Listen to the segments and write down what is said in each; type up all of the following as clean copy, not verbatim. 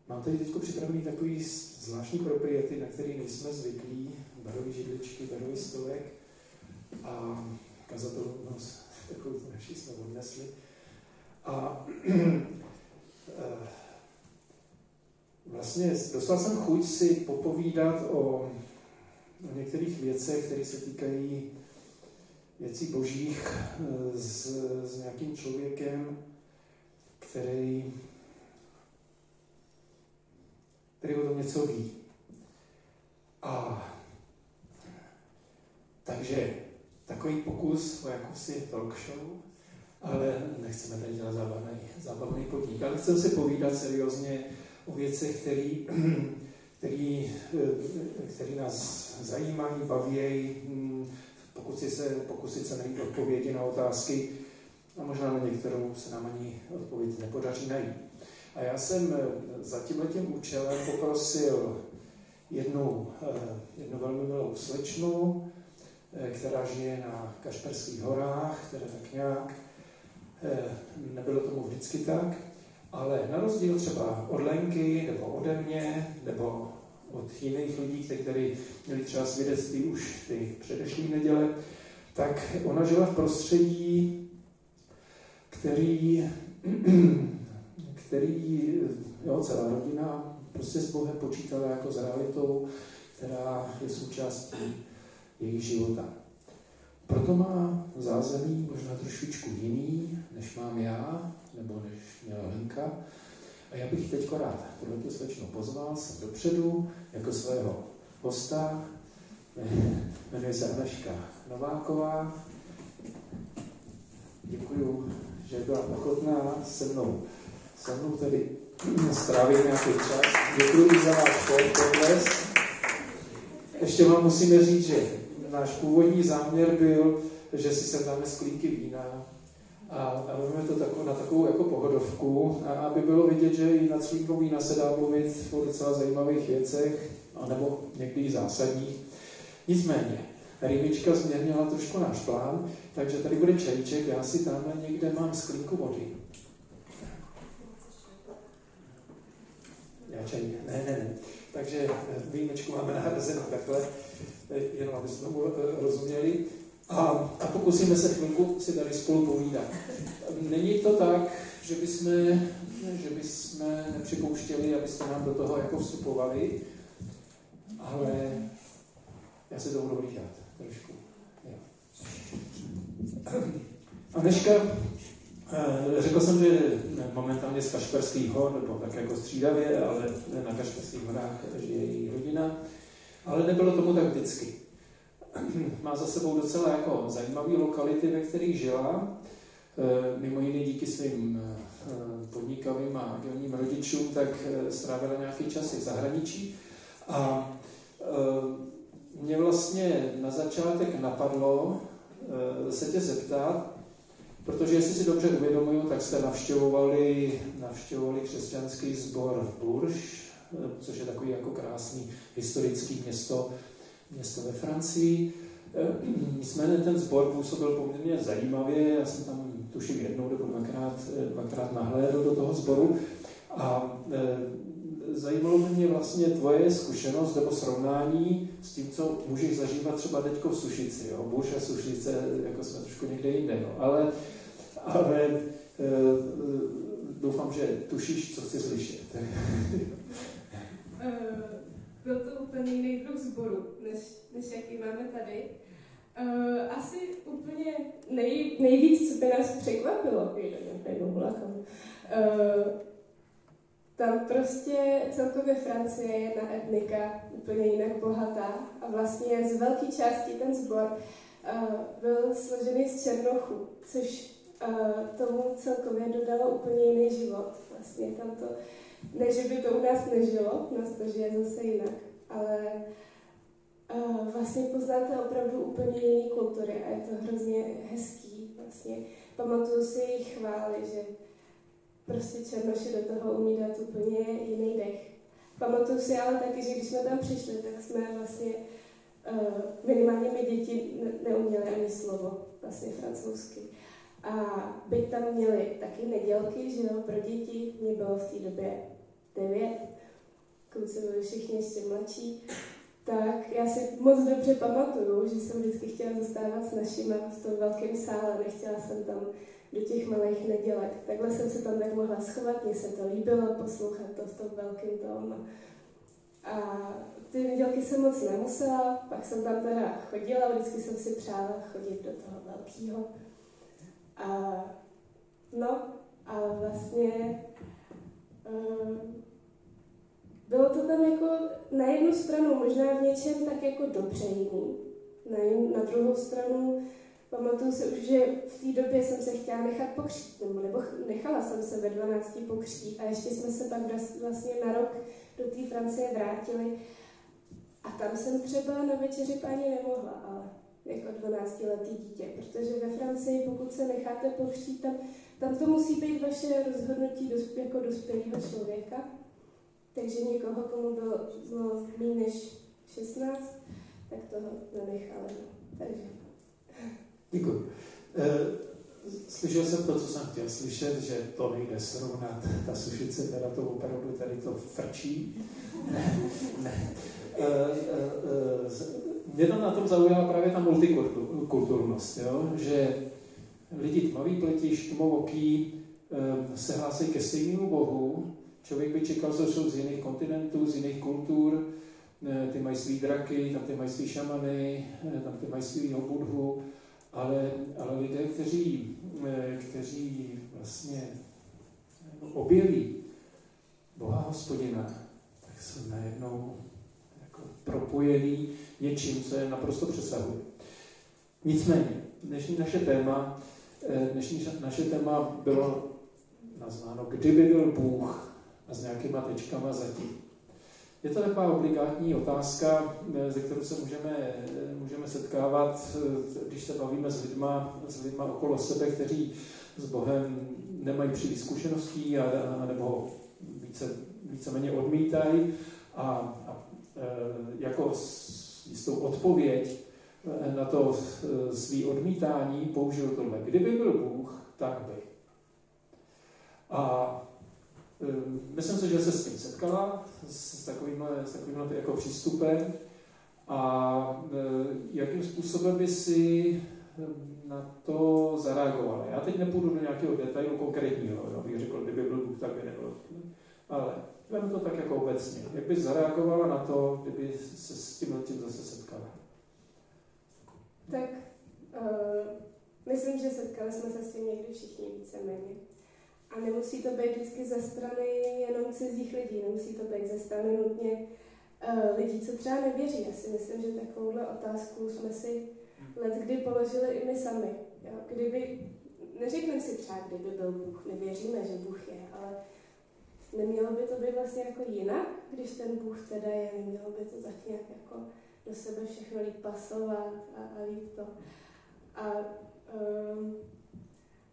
Mám tady teď připravený takový zvláštní propriety, na který nejsme zvyklí, barové židličky, barový stolek a kazatelnost, takovou naši jsme odnesli. A vlastně dostal jsem chuť si popovídat o některých věcech, které se týkají věcí božích s nějakým člověkem, který o tom něco ví. A takže takový pokus o jakousi talk show, ale nechceme tady dělat zábavný podnik, ale chceme si povídat seriózně o věcech, které nás zajímají, baví, pokusit se najít odpovědi na otázky a možná na některou se nám ani odpověď nepodaří najít. A já jsem za tímhletím účelem poprosil jednu velmi milou slečnu, která žije na Kašperských horách, která tak nějak, nebylo tomu vždycky tak, ale na rozdíl třeba od Lenky, nebo ode mě, nebo od jiných lidí, kteří měli třeba svědectví už ty předešlý neděle, tak ona žila v prostředí, který celá rodina prostě s Bohem počítala jako s realitou, která je součástí jejich života. Proto má zázemí možná trošičku jiný, než mám já, nebo než měla Lenka. A já bych teď rád tohleto slečnu pozval sem dopředu jako svého hosta. Jmenuje se Anežka Nováková. Děkuju, že byla ochotná se mnou tady strávit nějaký čas. Děkuji za váš potles. Ještě vám musíme říct, že náš původní záměr byl, že si sem dáme sklínky vína a máme to na takovou jako pohodovku, a aby bylo vidět, že i na sklínkou vína se dá mluvit o docela zajímavých věcech, anebo někdy i zásadních. Nicméně, Rýmička změnila trošku náš plán, takže tady bude čajíček, já si tamhle někde mám sklínku vody. Já čaj, ne. Takže výjimečku máme nahrazenou takhle, jenom aby jsme rozuměli. A pokusíme se chvilku si tady spolu povídat. Není to tak, že bychom nepřipouštěli, abyste nám do toho jako vstupovali, ale já se to budu hlídat trošku. Anežka, řekl jsem, že momentálně z Kašperských hor, nebo tak jako střídavě, ale na Kašperských horách žije její rodina, ale nebylo tomu tak vždycky. Má za sebou docela jako zajímavé lokality, ve kterých žila, mimo jiné díky svým podnikavým a agilním rodičům, tak strávila nějaký čas i v zahraničí. A mě vlastně na začátek napadlo se tě zeptat, protože jestli si dobře uvědomuju, tak jste navštěvovali křesťanský sbor v Bourges, což je takový jako krásný historický město ve Francii. Nicméně ten sbor působil poměrně zajímavě, já jsem tam tuším jednou nebo dvakrát nahlédl do toho sboru a zajímalo mě vlastně tvoje zkušenost nebo srovnání s tím, co můžeš zažívat třeba teďko v Sušici. Bourges a Sušice, jako jsme trošku někde jinde, no. Ale doufám, že tušíš, co chci slyšet. Byl to úplně jiný druh sboru, než jaký máme tady. Asi úplně nejvíc, co by nás překvapilo, tam prostě celkově Francie je na etnika úplně jinak bohatá a vlastně z velké části ten sbor byl složený z Černochů, což tomu celkově dodalo úplně jiný život. Vlastně tam to, ne, že by to u nás nežilo, u nás to žije zase jinak, ale vlastně poznáte opravdu úplně jiný kultury a je to hrozně hezký. Vlastně pamatuju si jejich chvály, že prostě Černoši do toho umí dát úplně jiný dech. Pamatuju si ale taky, že když jsme tam přišli, tak jsme vlastně minimálně my děti neuměli ani slovo vlastně francouzsky. A byť tam měli taky nedělky, že jo, pro děti, mě bylo v té době 9, kluci byli všichni ještě mladší, tak já si moc dobře pamatuju, že jsem vždycky chtěla zůstávat s našima v tom velkém sále, nechtěla jsem tam do těch malých nedělek. Takhle jsem se tam tak mohla schovat, mně se to líbilo poslouchat to v tom velkém tom. A ty nedělky jsem moc nemusela, pak jsem tam teda chodila, vždycky jsem si přála chodit do toho velkého. A vlastně bylo to tam jako na jednu stranu možná v něčem tak jako dobře jiný. Na druhou stranu pamatuju si už, že v té době jsem se chtěla nechat pokřtít, nebo nechala jsem se ve 12 pokřtít a ještě jsme se pak vlastně na rok do té Francie vrátili a tam jsem třeba na večeři páni nemohla, ale jako 12letý dítě, protože ve Francii, pokud se necháte pokřtít, tam to musí být vaše rozhodnutí jako dospělého člověka. Takže někoho, komu bylo méně než 16, tak toho nenechali. Takže. Děkuji. Slyšel jsem to, co jsem chtěl slyšet, že to nejde srovnat. Ta sušice, teda to opravdu tady to frčí. Ne. Mě tam na tom zaujala právě ta multikulturnost, jo? Že lidi tmavý pletiš, tmavoký se hlásí ke stejnému bohu. Člověk by čekal, že jsou z jiných kontinentů, z jiných kultur, ty mají svý draky, tam ty mají svý šamany, tam ty mají svýho budhu, ale lidé, kteří vlastně objeví Boha Hospodina, tak jsou najednou jako propojení něčím, co je naprosto přesahuje. Nicméně, dnešní naše téma bylo nazváno Kdyby byl Bůh a s nějakýma tečkama zatím. Je to taková obligátní otázka, ze kterou se můžeme setkávat, když se bavíme s lidma okolo sebe, kteří s Bohem nemají příliš zkušeností nebo víceméně odmítají a jako jistou odpověď na to svý odmítání použil tohle. Kdyby byl Bůh, tak by. A myslím si, že se s tím setkala, s takovýmhle jako přístupem a jakým způsobem by si na to zareagovala. Já teď nepůjdu do nějakého detailu konkrétního, abych řekl, kdyby byl Bůh, tak by nebylo. Ale vem to tak jako obecně. Jak bys zareagovala na to, kdyby se s tím zase setkala? Tak myslím, že setkali jsme se s tím někdy všichni víceméně. A nemusí to být vždycky ze strany jenom cizích lidí, nemusí to být ze strany nutně lidí, co třeba nevěří. Já si myslím, že takovouhle otázku jsme si leckdy položili i my sami. Jo? Neřekneme si třeba, kdyby byl Bůh, nevěříme, že Bůh je, ale nemělo by to být vlastně jako jinak, když ten Bůh teda je, nemělo by to tak nějak jako do sebe všechno líp pasovat a líp to.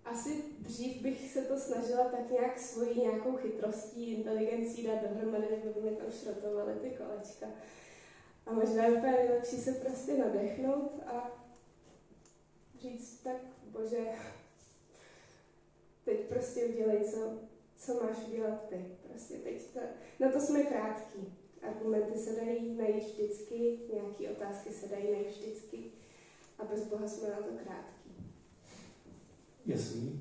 Asi dřív bych se to snažila tak nějak svojí nějakou chytrostí, inteligencí dát dohromady, tak by mi tam šrotovaly ty kolečka. A možná je úplně nejlepší se prostě nadechnout a říct, tak Bože, teď prostě udělej, co máš udělat ty. Prostě na to jsme krátký. Argumenty se dají najít vždycky, nějaké otázky se dají najít vždycky a bez Boha jsme na to krátký. Jasný.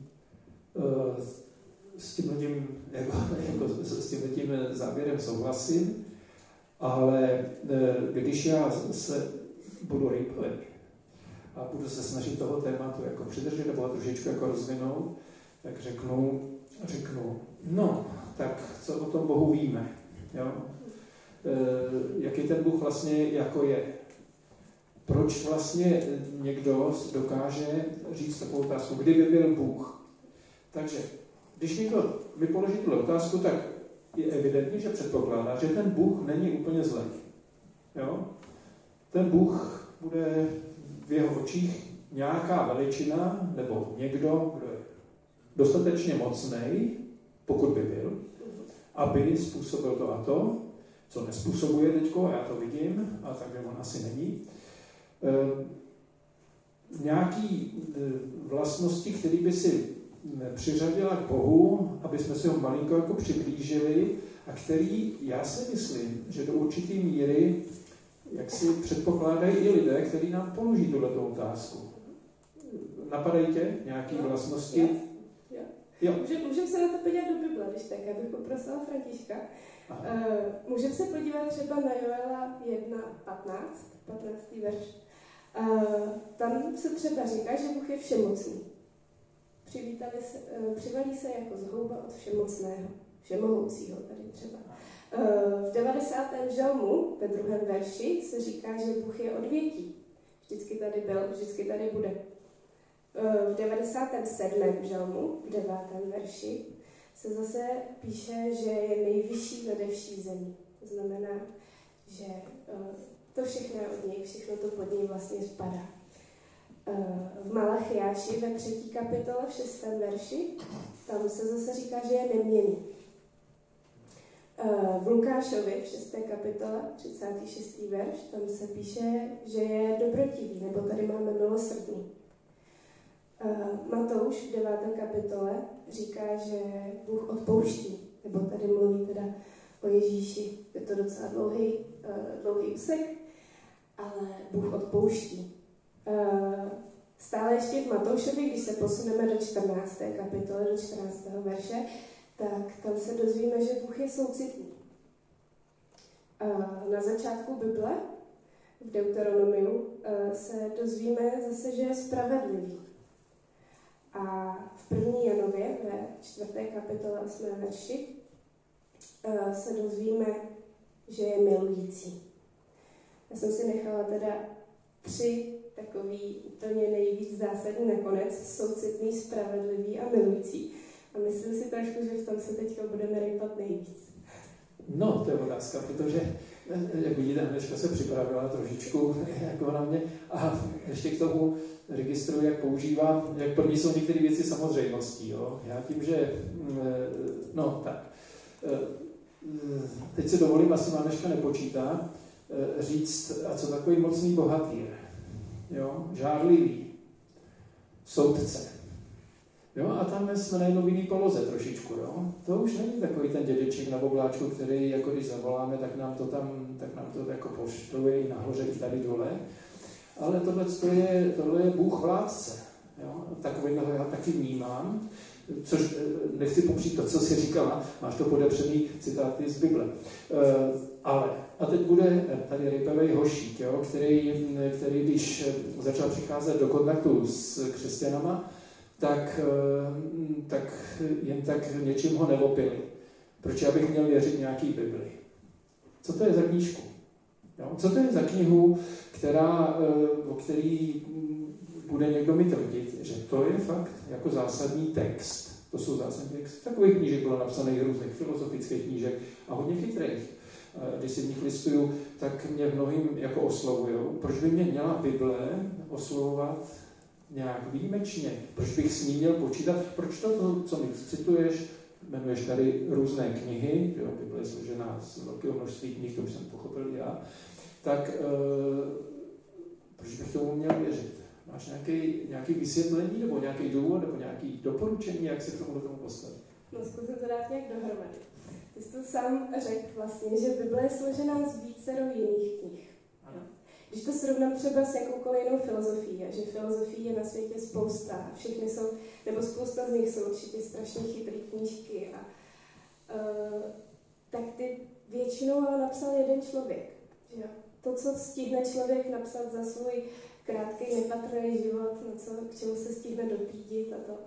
S tímhletím závěrem souhlasím, ale když já se budu rychle a budu se snažit toho tématu jako přidržet nebo trošičku jako rozvinout, tak řeknu, no, tak co o tom Bohu víme, jo? Jaký ten Bůh vlastně jako je. Proč vlastně někdo dokáže říct takovou otázku, kdyby byl Bůh. Takže, když někdo mi položí tuhle otázku, tak je evidentní, že předpokládá, že ten Bůh není úplně zlý. Jo? Ten Bůh bude v jeho očích nějaká veličina, nebo někdo, kdo je dostatečně mocnej, pokud by byl, aby způsobil to a to, co nespůsobuje teďko, a já to vidím, a takže on asi není. Nějaký vlastnosti, které by si přiřadila k Bohu, aby jsme si ho malinko jako přiblížili a který, já si myslím, že do určité míry, jak si předpokládají i lidé, kteří nám položí tuto otázku. Napadají tě nějaké vlastnosti? Jo. Můžeme se na to podívat do Bible, když tak, abych poprosila Františka. Můžeme se podívat třeba na Joela 1.15, 15. verš. Tam se třeba říká, že Bůh je všemocný. Přivalí se jako zhouba od všemocného, všemohoucího tady třeba. V 90. žalmu, ve 2. verši, se říká, že Bůh je od věký. Vždycky tady byl, vždycky tady bude. V 97. žalmu, v 9. verši, se zase píše, že je nejvyšší nade vší zemí. To znamená, že to všechno je od něj, všechno to pod něj vlastně spadá. V Malachiáši ve 3. kapitole, v 6. verši, tam se zase říká, že je neměnný. V Lukášovi v 6. kapitole, 36. verš, tam se píše, že je dobrotivý, nebo tady máme milosrdný. Matouš v 9. kapitole říká, že Bůh odpouští, nebo tady mluví teda o Ježíši. Je to docela dlouhý úsek, ale Bůh odpouští. Stále ještě v Matoušovi, když se posuneme do 14. kapitoly, do 14. verše, tak tam se dozvíme, že Bůh je soucitný. Na začátku Bible, v Deuteronomiu, se dozvíme zase, že je spravedlivý. A v 1. Janově, ve 4. kapitole 8. verši, se dozvíme, že je milující. Já jsem si nechala teda 3 takový úplně nejvíc zásadní nakonec, soucitný, spravedlivý a milující. A myslím si trošku, že v tom se teďka budeme rejpat nejvíc. No, to je otázka, protože, jak vidíte, Aneška se připravila trošičku jako na mě a ještě k tomu registruji, jak používám, jak pro mě jsou některé věci samozřejmostí. Jo? Já tím, že, no tak, teď si dovolím, asi Aneška nepočítá, říct, a co takový mocný bohatýr, jo? Žárlivý, soudce. Jo, a tam jsme najednou v jiný poloze trošičku. Jo? To už není takový ten dědeček na bobláčku, který, jako když zavoláme, tak nám to jako poštluje i nahoře, i tady dole. Ale tohle je Bůh vládce. Jo? Takovýhle já taky vnímám, což nechci popřít to, co jsi říkala, máš to podepřený citáty z Bible. A teď bude tady rejpavej hošík, jo? Který když začal přicházet do kontaktu s křesťanama, tak jen tak něčím ho neopili. Proč já bych měl věřit nějaký Bibli? Co to je za knížku? Jo? Co to je za knihu, o který bude někdo mi tvrdit, že to je fakt jako zásadní text. To jsou zásadní texty. Takových knížek bylo napsaných různých filozofických knížek a hodně chytrých. Když si v nich listuju, tak mě mnohým jako oslovujou. Proč by mě měla Bible oslovovat nějak výjimečně? Proč bych s ní měl počítat? Proč to, co mi cituješ, jmenuješ tady různé knihy, jo, Bible je složená z velkého množství knih, to už jsem pochopil já, tak proč bych tomu měl věřit? Máš nějaký vysvětlení, nebo nějaký důvod, nebo nějaké doporučení, jak se k tomu postavit? No, zkusím to dát nějak dohromady. Ty jsi to sám řekl vlastně, že Bible je složená z vícero jiných knih. Když to srovnám třeba s jakoukoliv jinou filozofií, a že filozofii je na světě spousta, všechny jsou, nebo spousta z nich jsou určitě strašně chytrý knížky, tak ty většinou ale napsal jeden člověk. Že? To, co stihne člověk napsat za svůj krátký, nepatrný život, k čemu se stihne dopídit a to.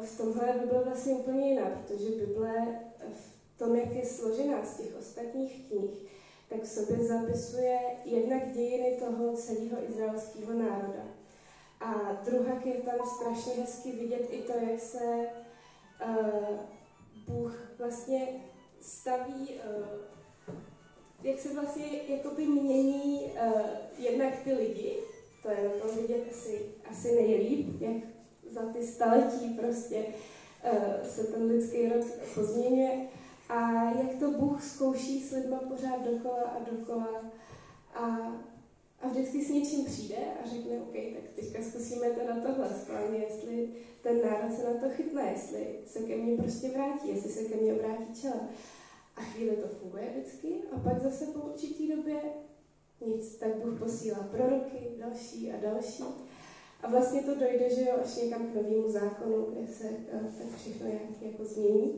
V tomhle Bible vlastně úplně jiná, protože Bible v tom, jak je složená z těch ostatních knih, tak v sobě zapisuje jednak dějiny toho celého izraelského národa. A druhak je tam strašně hezky vidět i to, jak se Bůh vlastně staví, jak se vlastně jakoby mění jednak ty lidi, to je na tom vidět asi nejlíp, jak za ty staletí prostě se ten lidský rod pozměňuje. A jak to Bůh zkouší s lidma pořád dokola a dokola a vždycky s něčím přijde a řekne, OK, tak teďka zkusíme teda tohle správně, jestli ten národ se na to chytne, jestli se ke mně prostě vrátí, jestli se ke mně obrátí čelem. A chvíli to funguje vždycky a pak zase po určitý době nic, tak Bůh posílá proroky, další a další. A vlastně to dojde, že jo, až někam k novému zákonu, kde se tak všechno jako změní.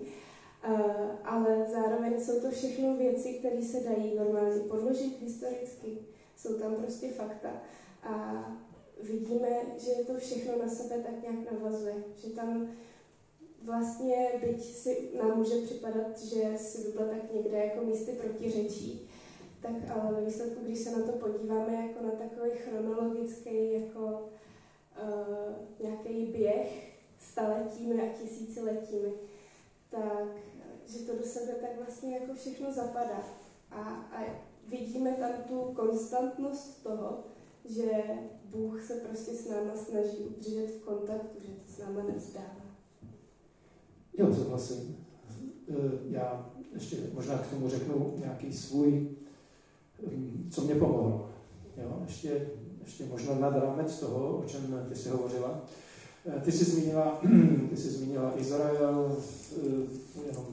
Ale zároveň jsou to všechno věci, které se dají normálně podložit historicky. Jsou tam prostě fakta. A vidíme, že to všechno na sebe tak nějak navazuje. Že tam vlastně, byť si nám může připadat, že si Bible tak někde jako místy protiřečí, tak ale ve výsledku, když se na to podíváme jako na takový chronologický jako nějaký běh staletími a tisíciletími, tak že to do sebe tak vlastně jako všechno zapadá. A vidíme tam tu konstantnost toho, že Bůh se prostě s náma snaží udržet v kontaktu, že to s náma nevzdává. Jo, souhlasím. Já ještě možná k tomu řeknu nějaký svůj, co mě pomohlo. Jo, ještě možná nad rámec toho, o čem ty jsi hovořila. Ty jsi zmínila Izrael, jenom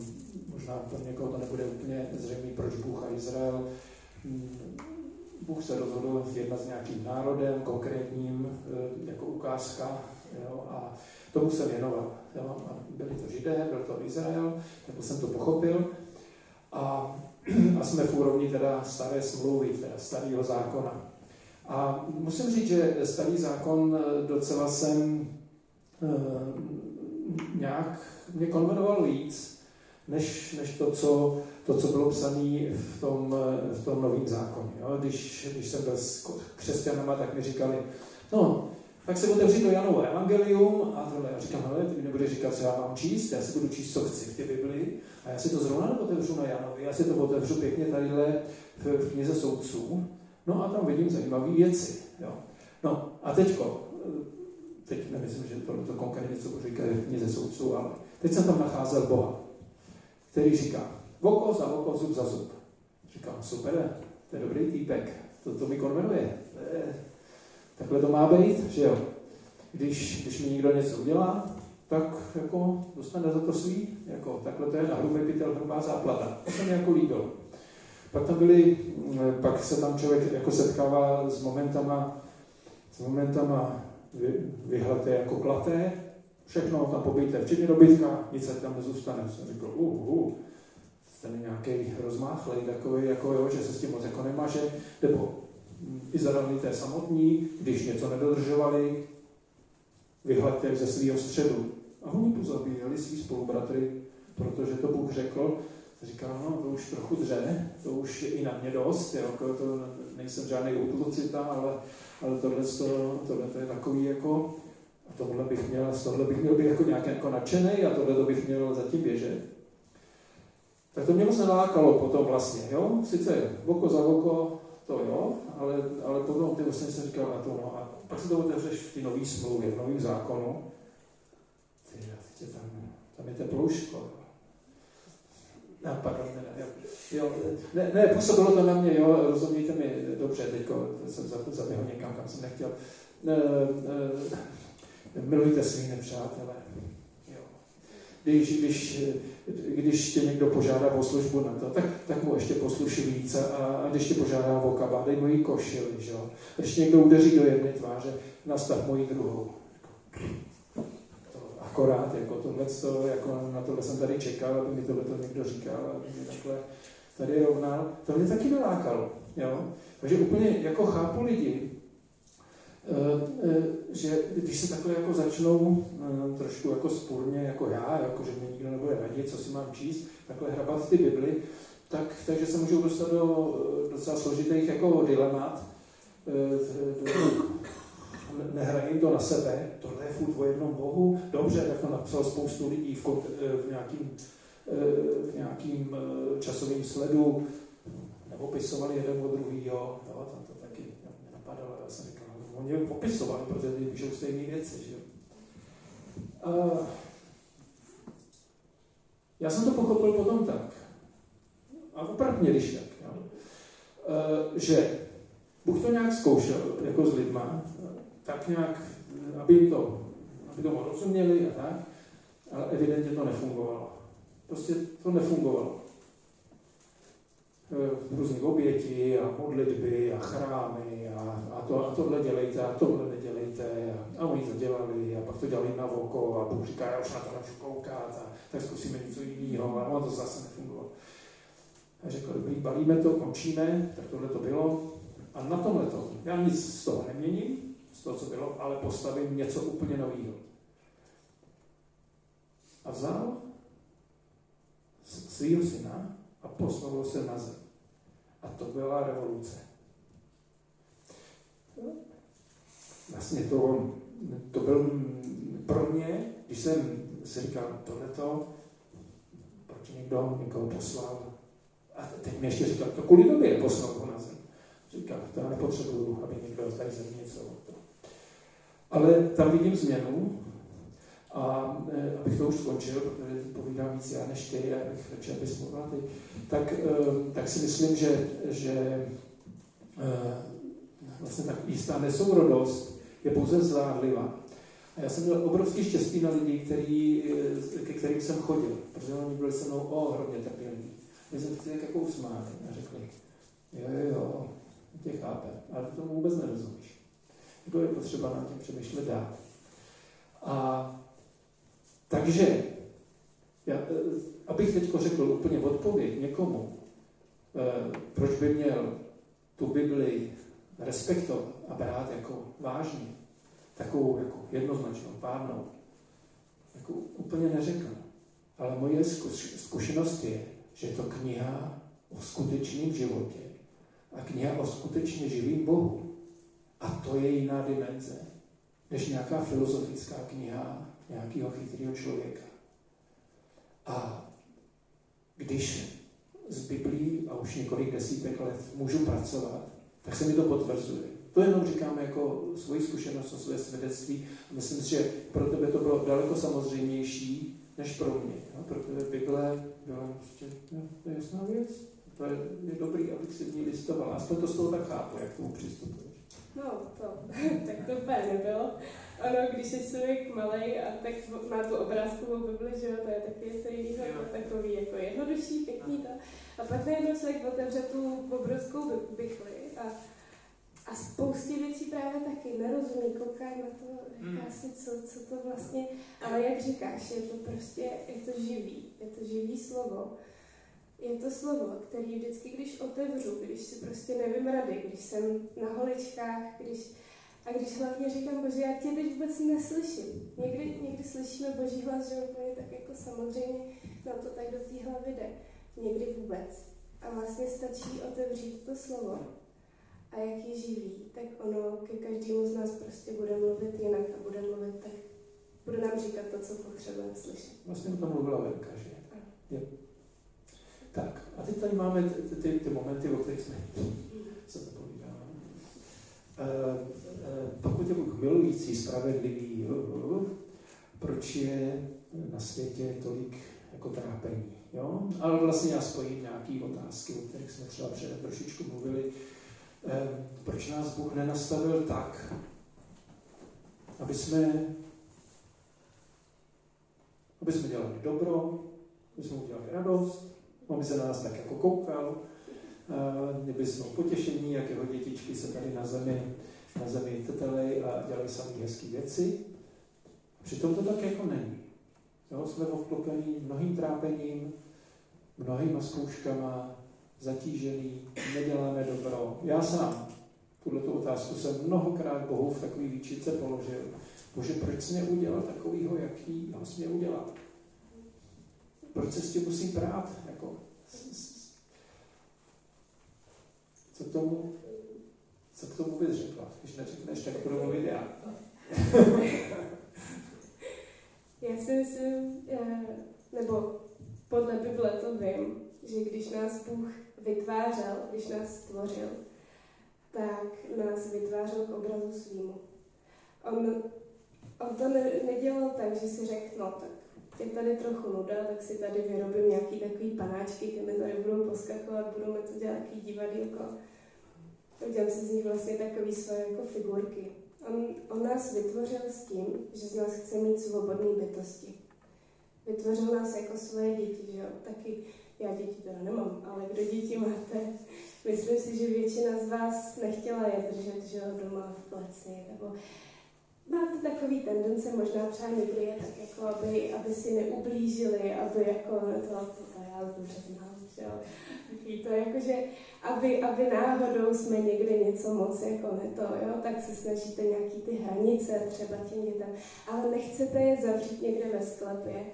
možná pro někoho to nebude úplně zřejmé, proč Bůh a Izrael. Bůh se rozhodl jednat s nějakým národem konkrétním, jako ukázka, jo, a tomu se věnoval. Jo. A byli to Židé, byl to Izrael, tak jsem to pochopil. A jsme v úrovni teda staré smlouvy, teda starého zákona. A musím říct, že starý zákon docela jsem nějak mě konvenoval víc, než to, co bylo psané v tom novém zákoně. Jo? Když jsem byl s křesťanama, tak mi říkali, no, tak se otevři to Janovo evangelium a tohle. Já říkám, hele, ty mi nebudeš říkat, co já mám číst, já si budu číst, co chci v té Biblii a já si to zrovna otevřu na Janovi, já si to otevřu pěkně tadyhle v knize soudců, no a tam vidím zajímavé věci. Jo? No a teď nemyslím, že to konkrétně co říká v knize soudců, ale teď jsem tam nacházel Boha, který říká, oko za oko, zub za zub. Říkám, super, to je dobrý týpek, to mi konvenuje. Takhle to má být, že jo. Když mi někdo něco udělá, tak jako dostane za to svý, jako takhle to je na hrubý pytel, hrubá záplata. To se mi jako líbilo. Pak se tam člověk jako setkává s momentama vyhlaté jako klaté, všechno tam pobijte, včetně dobytka, nic se tam nezůstane. Jsem řekl, ten nějaký rozmáchlej, takový, jako jo, že se s tím moc jako nemaže, nebo Izraelité samotní, když něco nedodržovali, vyhlaďte ze svého středu. A oni pozabíjeli svý spolubratry, protože to Bůh řekl. Říkal, no, to už trochu dře, to už je i na mě dost, jo, to nejsem žádný útlocita, ale tohle je takový jako, a tohle bych měl být jako nějak jako nadšenej a tohle bych měl zatím běžet. Tak to mě moc nelákalo potom vlastně, jo, sice oko za oko, to jo, ale potom ty vlastně jsem říkal, a pak si to otevřeš v té nový smlouvě, v novém zákonu, tam je teplouško. No, pardon, ne, působilo to na mě, jo, rozumějte mi dobře, teďko jsem zaběhl někam, kam jsem nechtěl. Milujte svý nepřátelé. Jo. Když tě někdo požádá o službu na to, tak mu ještě posluši víc a když tě požádá o kabát, dej mu jí košili, jo. Když někdo udeří do jedné tváře, nastav mu jí druhou. Akorát, jako tohleto, jako na tohle jsem tady čekal, aby mi tohleto někdo říkal, aby mi takhle tady rovnal. To mě taky vylákalo, jo. Takže úplně jako chápu lidi, že když se takhle jako začnou trošku jako spůrně, jako já, jako že mě nikdo nebude radit, co si mám číst, takhle hrabat ty Bibli, takže se můžou dostat do docela složitých jako dilemat. Nehrají to na sebe, tohle je furt o jednom Bohu, dobře, tak to napsal spoustu lidí v nějakým časovým sledu, nebo opisovali jeden od druhýho, jo, tam to taky mě napadalo, já jsem říkal, oni popisovali, protože ty píšou stejné věci, že? Já jsem to pochopil potom tak, a opravdu když tak, jo, že Bůh to nějak zkoušel, jako s lidma, tak nějak, aby tomu rozuměli a tak, ale evidentně to nefungovalo. Prostě to nefungovalo. různé oběti a modlitby a chrámy a tohle dělejte a tohle nedělejte a oni to dělali a pak to dělali na oko a Bůh říká, já už na to nemůžu koukat a tak zkusíme něco jiného a ono to zase nefungovalo. A řekl, dobrý, balíme to, končíme, tak tohle to bylo a na tomhle to, já nic z toho neměním, z toho, co bylo, ale postavím něco úplně nového. A vzal svýho syna a poslal se na zem. A to byla revoluce. Vlastně to byl pro mě, když jsem si říkal tohleto, proč někdo někoho poslal. A teď mi ještě říkal, to kvůli době poslal ho na zem. Říkal, to já nepotřebuju, aby někdo tady ze mě něco. Ale tam vidím změnu. A abych to už skončil, protože povídám víc já než ty, a abych radši, abys mluvila ty, tak si myslím, že vlastně tak jistá nesourodost je pouze zdánlivá. A já jsem měl obrovský štěstí na lidi, ke kterým jsem chodil, protože oni byli se mnou ohromně trpěliví. My jsme si tak jako usmáli a řekli, jo, tě chápe, ale ty tomu vůbec nerozumíš. Jako je potřeba na tím přemýšlet dál. A takže, abych teď řekl úplně odpověď někomu, proč by měl tu Bibli respektovat a brát jako vážně, takovou jako jednoznačnou, pádnou, jako úplně neřekl. Ale moje zkušenost je, že je to kniha o skutečném životě a kniha o skutečně živým Bohu. A to je jiná dimenze, než nějaká filozofická kniha nějakého chytrého člověka. A když z Biblí a už několik desítek let můžu pracovat, tak se mi to potvrzuje. To jenom říkám jako svoji zkušenost a své svědectví. Myslím si, že pro tebe to bylo daleko samozřejmější, než pro mě. No, pro tebe Bible byla prostě, to je jasná věc. To je dobrý, abych si v ní listoval. Aspoň to z toho tak chápu, jak k tomu přistupuješ. No, tak to úplně nebylo. Ono, když je člověk malej a tak má tu obrázkovou Bibli, že jo, to je taky něco jiného, takový jako jednodušší, pěkný to. A pak najednou člověk otevře tu obrovskou Bibli a spoustě věcí právě taky nerozumí, kouká na to, říká si, co to vlastně, ale jak říkáš, je to živý slovo. Je to slovo, který vždycky, když otevřu, když si prostě nevím rady, když jsem na holičkách, když hlavně říkám, Bože, já tě teď vůbec neslyším. Někdy slyšíme Boží hlas, že úplně tak jako samozřejmě nám to tak do té hlavy jde. Někdy vůbec. A vlastně stačí otevřít to slovo a jak je živý, tak ono ke každému z nás prostě bude mluvit jinak a bude nám říkat to, co potřebujeme slyšet. Vlastně o tom mluvila Verka, že? Je. Tak, a teď tady máme ty momenty, o kterých jsme se zapovídáme. Pokud je Bůh milující, spravedlivý, proč je na světě tolik jako trápení? Jo? Ale vlastně já spojím nějaké otázky, o kterých jsme třeba předem trošičku mluvili. Proč nás Bůh nenastavil tak, aby jsme dělali dobro, aby jsme udělali radost, aby se na nás tak jako koukal, kdyby jsme potěšení, jak jeho dětičky se tady na zemi tetelej a dělají samé hezké věci. Přitom to tak jako není. Jo, jsme obklopení mnohým trápením, mnohýma zkouškama, zatížený, neděláme dobro. Já sám tuhletu otázku jsem mnohokrát Bohu v takové výčitce položil. Bože, proč jsi mě udělal takovýho, jaký jsi mě udělal? Proč se s tím musím brát? Jako, co k tomu bys řekla? Když neřekneš, tak budu mluvit já. Já si myslím, nebo podle Bible to vím, že když nás Bůh vytvářel, když nás stvořil, tak nás vytvářel k obrazu svýmu. On to nedělal tak, že si řekl, no tak je tady trochu nuda, tak si tady vyrobím nějaký takový panáčky, ty mi tady budou poskakovat, budou mi to dělat takový divadýlko. Udělám si z nich vlastně takový svoje jako figurky. On nás vytvořil s tím, že z nás chce mít svobodné bytosti. Vytvořil nás jako svoje děti, že jo? Taky Já děti teda nemám, ale kdo děti máte, myslím si, že většina z vás nechtěla je držet, že jo, doma v pleci, nebo máte takový tendence, možná třeba někdy je tak jako, aby si neublížili, aby jako, to já dobře znám, že jo, to jako, že aby náhodou jsme někde něco moc jako jo, tak se snažíte nějaký ty hranice třeba těm dětem, ale nechcete je zavřít někde ve sklepě,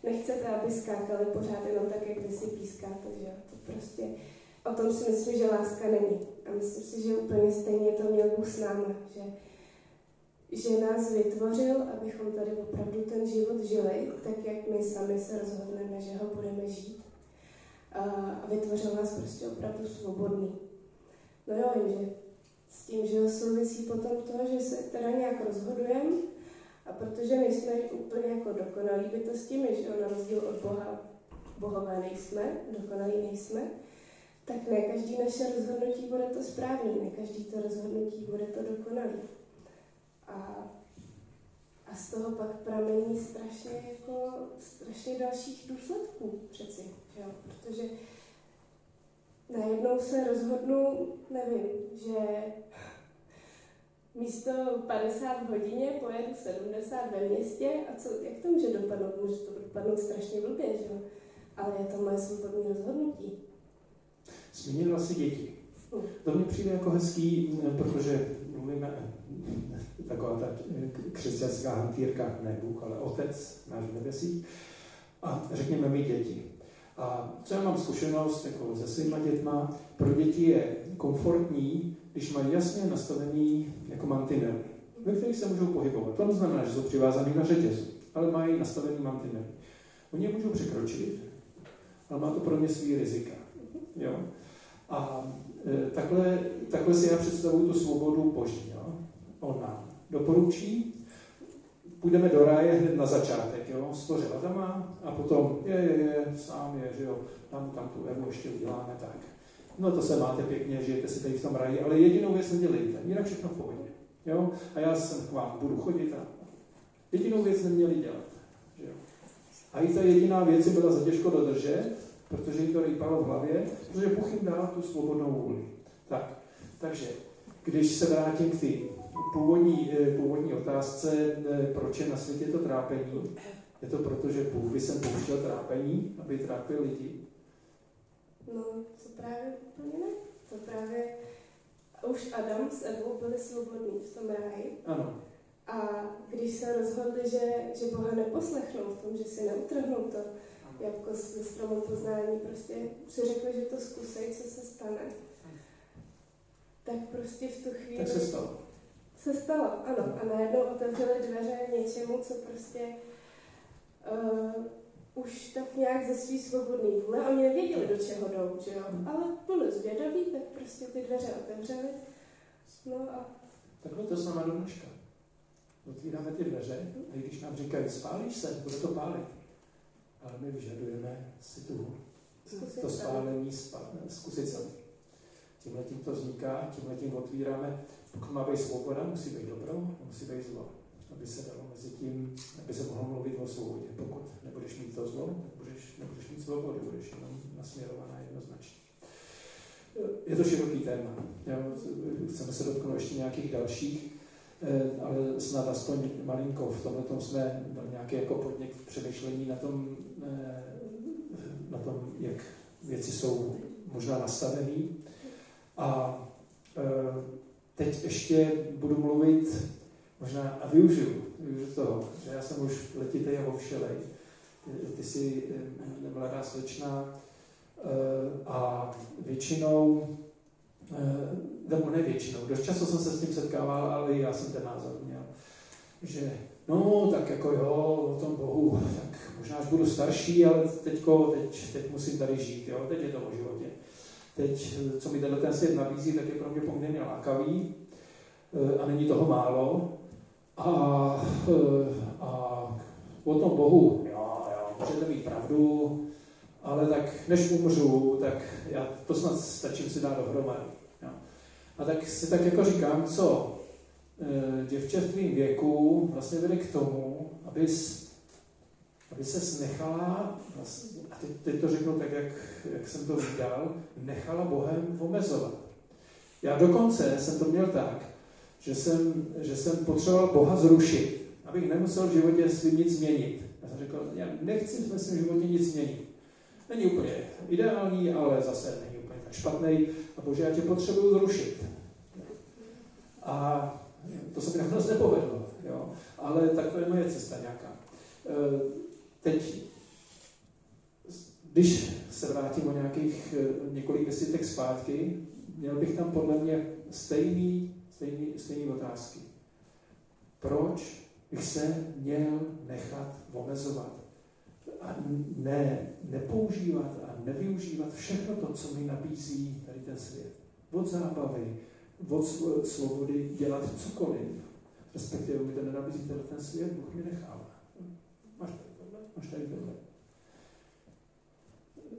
nechcete, aby skákali pořád jenom tak, jak vy si pískáte, že jo, to prostě, o tom si myslím, že láska není. A myslím si, že úplně stejně to měl Bůh s námi, že nás vytvořil, abychom tady opravdu ten život žili, tak jak my sami se rozhodneme, že ho budeme žít. A vytvořil nás prostě opravdu svobodný. No jo, jenže s tím, že souvisí potom to, že se teda nějak rozhodujeme, a protože nejsme úplně jako dokonalí bytosti, my, že na rozdíl od Boha, bohové nejsme, dokonalí nejsme, tak ne každý naše rozhodnutí bude to správný, ne každý to rozhodnutí bude to dokonalý. A z toho pak pramení strašně dalších důsledků přeci, že jo? Protože najednou se rozhodnu, nevím, že místo 50 v hodině pojedu 70 ve městě a jak to může dopadnout? Může to dopadnout strašně blbě, že jo? Ale je to moje svobodné rozhodnutí. Zmínila si děti. To mně přijde jako hezký, protože mluvíme taková ta křesťanská hantýrka, ne Bůh, ale Otec, náš v nebesích, a řekněme my děti. A co já mám zkušenost jako se svýma dětma, pro děti je komfortní, když mají jasně nastavený jako mantinely, ve kterých se můžou pohybovat. To neznamená, že jsou přivázaný na řetězu, ale mají nastavený mantinely. Oni je můžou překročit, ale má to pro ně svý rizika. Jo? A takhle si já představuju tu svobodu Boží. Jo? On nám doporučí, půjdeme do ráje hned na začátek, jo? Stvořil Adama a potom sám je, že jo, tam tu Evu ještě uděláme tak. No to se máte pěkně, žijete si tady v tom ráji, ale jedinou věc nedělejte, jinak všechno v pohodě. Jo? A já jsem k vám budu chodit a jedinou věc neměli dělat. Že jo? A i ta jediná věc byla za těžko dodržet, protože jim to rýpalo v hlavě, protože Bůh jim dal tu svobodnou vůli. Takže, když se vrátím k té původní otázce, proč je na světě to trápení, je to proto, že Bůh by sem pouštěl trápení, aby trápil lidi? No, to právě úplně ne. To právě už Adam s Evou byli svobodní v tom ráji. Ano. A když se rozhodli, že Boha neposlechnou v tom, že si neutrhnou to jabko ze stromu poznání, prostě si řekli, že to zkusej, co se stane. Tak prostě v tu chvíli... Tak se stalo. Se stalo, ano. A najednou otevřeli dveře něčemu, co prostě už tak nějak ze svý svobodný vůle. Oni nevěděli, do čeho jdou, že jo? Ale byli zvědaví, tak prostě ty dveře otevřeli. No a... Takhle to znamená do dneška. Otvíráme ty dveře a když nám říkají, spálíš se, bude to pálit. Ale my vyžadujeme si to spálení zkusit sami. Tímhletím to vzniká, tímhletím otvíráme. Pokud má být svoboda, musí být dobro, musí být zlo. Aby se dalo mezi tím, aby se mohlo mluvit o svobodě. Pokud nebudeš mít to zlo, tak nebudeš mít svobodu, budeš jenom nasměrovaná jednoznačně. Je to široký téma. Chceme se dotknout ještě nějakých dalších, ale snad aspoň malinko v tomhletom jsme dali nějaký jako podnět k přemýšlení na tom, jak věci jsou možná nastavené. A teď ještě budu mluvit možná a využiju toho, že já jsem už letitej a ovšelej. Ty jsi mladá slečna a většinou, nebo ne většinou, dost často jsem se s tím setkával, ale já jsem ten názor měl, že no, tak jako jo, o tom Bohu, tak možná až budu starší, ale teď musím tady žít, jo, teď je to o životě. Teď, co mi ten svět nabízí, tak je pro mě poměrně lákavý a není toho málo. A o tom Bohu, jo, můžete mít pravdu, ale tak než umřu, tak já to snad stačím si dát dohromady. Jo. A tak si tak jako říkám, co děvče v tvým věku vlastně vede k tomu, aby aby se nechala, vlastně, a teď to řeknu tak, jak jsem to viděl, nechala Bohem omezovat. Já dokonce jsem to měl tak, že jsem potřeboval Boha zrušit, abych nemusel v životě svým nic změnit. Já jsem řekl, já nechci v svém životě nic změnit. Není úplně ideální, ale zase není úplně tak špatný. A Bože, já tě potřebuju zrušit. A to se mi nakonec nepovedlo. Jo? Ale tak to je moje cesta nějaká. Teď, když se vrátím o nějakých několik desítek zpátky, měl bych tam podle mě stejný otázky. Proč bych se měl nechat omezovat a nepoužívat a nevyužívat všechno to, co mi nabízí tady ten svět. Od zábavy, od svobody dělat cokoliv. Respektive mi to nenabízí ten svět, Bůh mi nechává. Máš tady tohle.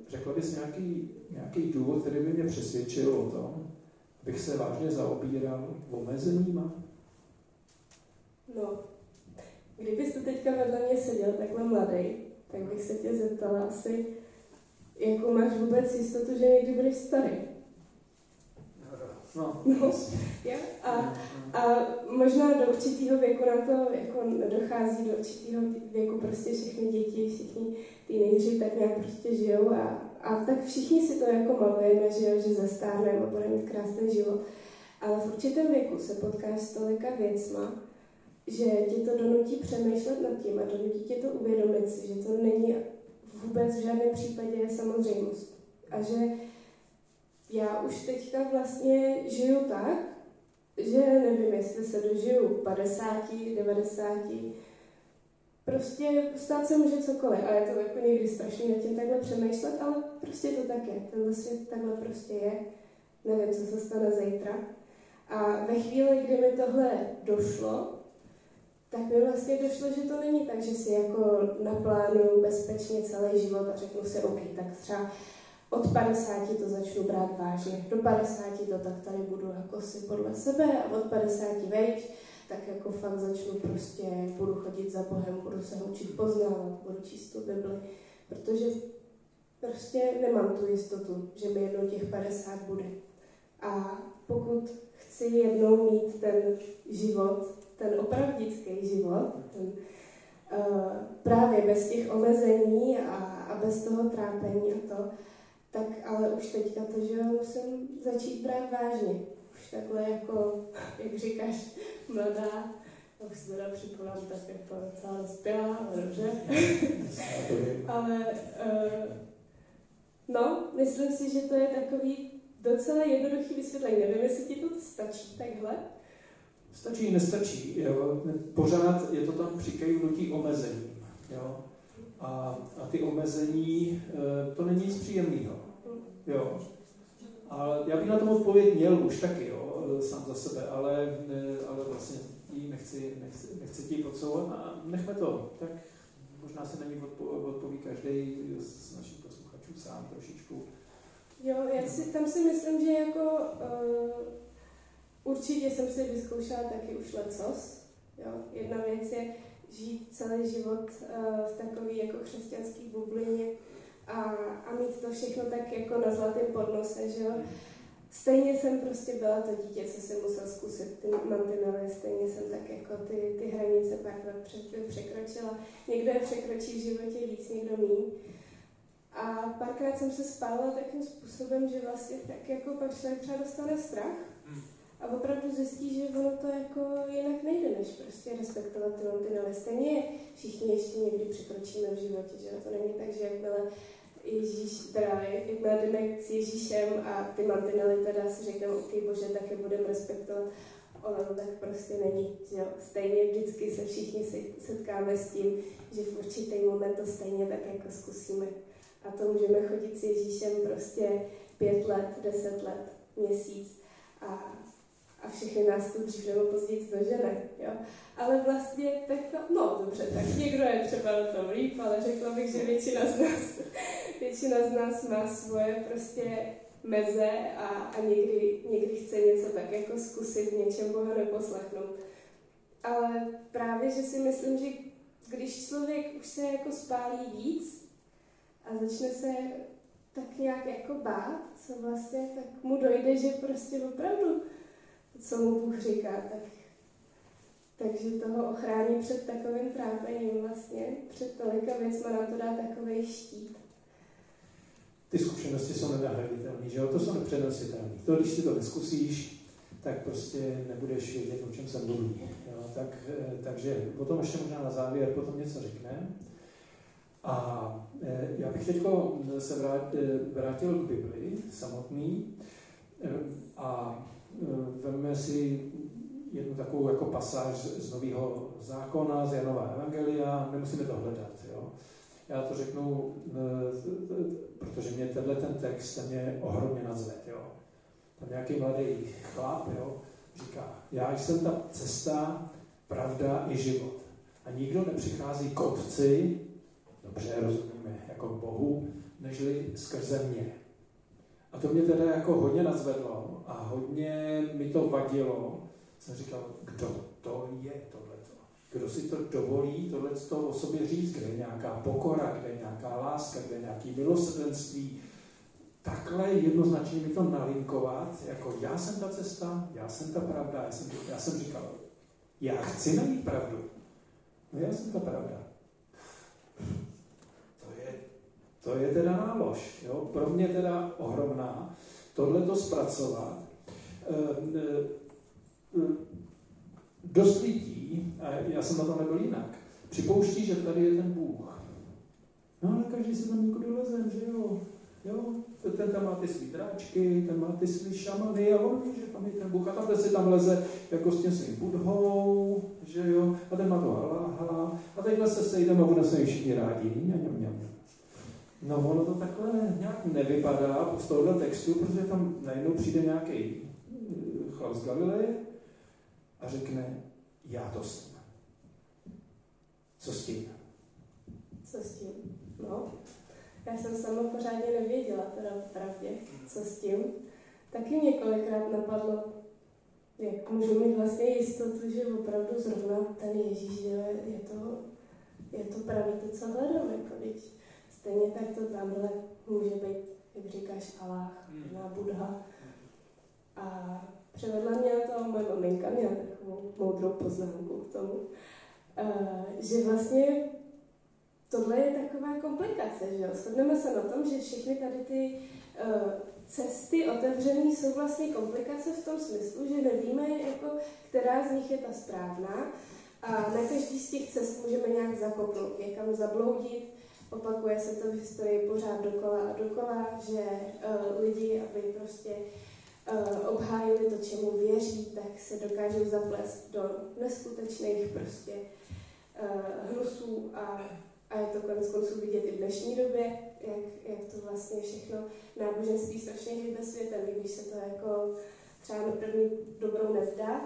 Řekla bys nějaký důvod, který by mě přesvědčil o tom, abych se vážně zaobíral omezeníma? No, kdybyste teďka vedle mě seděl takhle mladý, tak bych se tě zeptala asi, jakou máš vůbec jistotu, že někdy budeš starý. No. Jo? A možná do určitého věku na to jako nedochází, do určitého věku prostě všechny děti, všichni teenageři tak nějak prostě žijou a tak všichni si to jako malujeme, že zestárneme a budeme mít krásný život. Ale v určitém věku se potkáš s tolika věcma, že tě to donutí přemýšlet nad tím a donutí tě to uvědomit si, že to není vůbec v žádném případě samozřejmost. A že já už teďka vlastně žiju tak, že nevím, jestli se dožiju 50, 90, prostě stát se může cokoliv a je to jako někdy strašný nad tím takhle přemýšlet, ale prostě to tak je. Tenhle svět takhle prostě je. Nevím, co se stane zítra. A ve chvíli, kdy mi tohle došlo, tak mi vlastně došlo, že to není tak, že si jako naplánuju bezpečně celý život a řeknu si, OK, tak třeba od 50 to začnu brát vážně, do 50 to tak tady budu jako si podle sebe a od 50 vejš, tak jako fakt začnu prostě, budu chodit za Bohem, budu se ho učit poznávat, budu číst tu Bibli, protože prostě nemám tu jistotu, že mi jednou těch 50 bude. A pokud chci jednou mít ten život, ten opravdický život, ten, právě bez těch omezení a bez toho trápení a to, tak ale už teďka to, že musím začít brát vážně. Už takhle jako, jak říkáš, mladá, už se teda připomínám tak jako docela dospělá, ale dobře. Ale no, myslím si, že to je takový docela jednoduchý vysvětlení. Nevím, jestli ti to stačí takhle. Stačí, nestačí. Jo. Pořád je to tam přikejnutí omezením. Jo. A ty omezení, to není nic příjemného. Jo. A já bych na tom odpověď měl už taky, jo, sám za sebe, ale vlastně nechci ti podsouvat a nechme to. Tak možná se na ní odpoví každý z našich posluchačů sám trošičku. Jo, tam si myslím, že jako určitě jsem si vyzkoušela taky už lecos. Jo. Jedna věc je žít celý život v takové jako křesťanské bublině a mít to všechno tak jako na zlatém podnose, že jo. Stejně jsem prostě byla to dítě, co jsem musel zkusit, ty mantinely, stejně jsem tak jako ty hranice párkrát překročila. Někdo je překročí v životě víc, někdo míň. A párkrát jsem se spálila takým způsobem, že vlastně tak jako pak člověk třeba dostane strach a opravdu zjistí, že ono to jako jinak nejde, než prostě respektovat ty mantinely. Stejně všichni ještě někdy překročíme v životě, že to není tak, že jakmile jakmile jdeme s Ježíšem a ty mantinely teda si řekneme, OK, Bože, tak je budeme respektovat. Ono to tak prostě není, že jo. Stejně vždycky se všichni setkáme s tím, že v určitý moment to stejně tak jako zkusíme. A to můžeme chodit s Ježíšem prostě 5 let, 10 let, měsíc a všechny nás to dřív nebo později dožene, jo. Ale vlastně tak to, no dobře, tak někdo je třeba na tom líp, ale řekla bych, že většina z nás má svoje prostě meze a někdy chce něco tak jako zkusit, v něčem Boha neposlechnout. Ale právě, že si myslím, že když člověk už se jako spálí víc a začne se tak nějak jako bát, co vlastně, tak mu dojde, že prostě opravdu, co mu Bůh říká, takže toho ochrání před takovým trápením vlastně, před tolika věcma nám to dá takovej štít. Ty zkušenosti jsou nenahraditelné, že jo? To jsou nepřenositelné. To, když si to neskusíš, tak prostě nebudeš vědět, o čem se mluví. Takže o tom ještě možná na závěr potom něco řekneme. A já bych teď se vrátil k Bibli samotný a vezmeme si jednu takovou jako pasáž z Nového zákona, z Janova evangelia, nemusíme to hledat. Jo? Já to řeknu, protože mě tenhle ten text mě ohromně nadzvedl. Jo? Tam nějaký mladý chlap, jo, říká, já jsem ta cesta, pravda i život. A nikdo nepřichází k Otci, dobře rozumíme, jako k Bohu, nežli skrze mě. A to mě teda jako hodně nadzvedlo a hodně mi to vadilo. Jsem říkal, kdo to je tohleto? Kdo si to dovolí tohleto o sobě říct? Kde je nějaká pokora, kde je nějaká láska, kde je nějaké milosrdenství? Takhle jednoznačně mi to nalinkovat, jako já jsem ta cesta, já jsem ta pravda, já jsem říkal, já chci najít pravdu. No já jsem ta pravda. To je teda nálož, jo? Pro mě teda ohromná, tohleto zpracovat. Dost lidí, a já jsem na to nebyl jinak, připouští, že tady je ten Bůh. No ale každý se tam někudy leze, že jo? Ten tam má ty svý dráčky, ten má ty svý šamany a on ví, že tam je ten Bůh a tamhle si tam leze jako s tím svým budhou, že jo? A ten má to haláha a teďhle se sejdeme a budeme se všichni rádi. No ono to takhle nějak nevypadá z tohohle textu, protože tam najednou přijde nějaký chlap z Galileje a řekne, já to jsem. Co s tím? Co s tím? No, já jsem sama pořádně nevěděla, teda pravdě, co s tím. Taky několikrát napadlo, jak můžu mít vlastně jistotu, že opravdu zrovna ten Ježíš, že je to pravý to, co hledám, jako když stejně tak to tamhle může být, jak říkáš, Allah, na Buddha. A převedla mě to moje maminka, měla takovou moudrou poznámku k tomu, že vlastně tohle je taková komplikace, že jo? Shodneme se na tom, že všechny tady ty cesty otevřené jsou vlastně komplikace v tom smyslu, že nevíme, jako, která z nich je ta správná a na každý z těch cest můžeme nějak zakopnout, někam zabloudit. Opakuje se to v historii pořád dokola a dokola, že lidi, aby prostě obhájili to, čemu věří, tak se dokážou zaplést do neskutečných prostě hnusů a je to konec konců vidět i v dnešní době, jak to vlastně všechno náboženství strašně hýbe světem, když se to jako třeba na první dobrou nezdá,